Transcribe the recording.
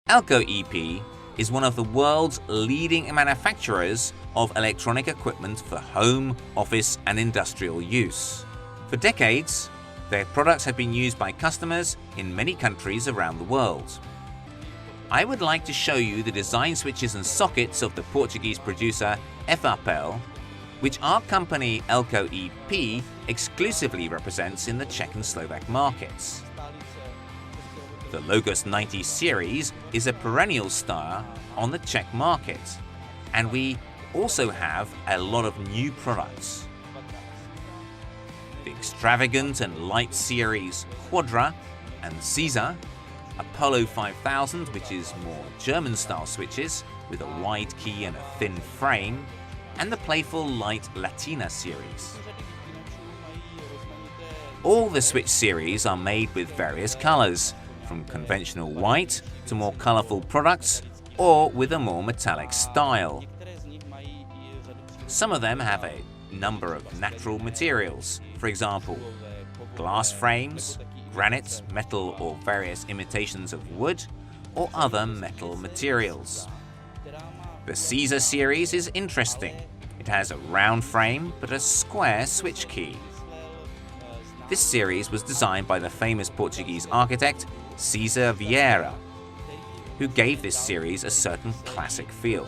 ELKO EP is one of the world's leading manufacturers of electronic equipment for home, office and industrial use. For decades, their products have been used by customers in many countries around the world. I would like to show you the design switches and sockets of the Portuguese producer Efapel, which our company ELKO EP exclusively represents in the Czech and Slovak markets. The Logos 90 series is a perennial star on the Czech market, and we also have a lot of new products. The extravagant and light series Quadra and Caesar, Apollo 5000, which is more German-style switches with a wide key and a thin frame, and the playful light Latina series. All the switch series are made with various colors, from conventional white to more colorful products or with a more metallic style. Some of them have a number of natural materials, for example, glass frames, granite, metal or various imitations of wood, or other metal materials. The Caesar series is interesting. It has a round frame but a square switch key. This series was designed by the famous Portuguese architect César Vieira, who gave this series a certain classic feel.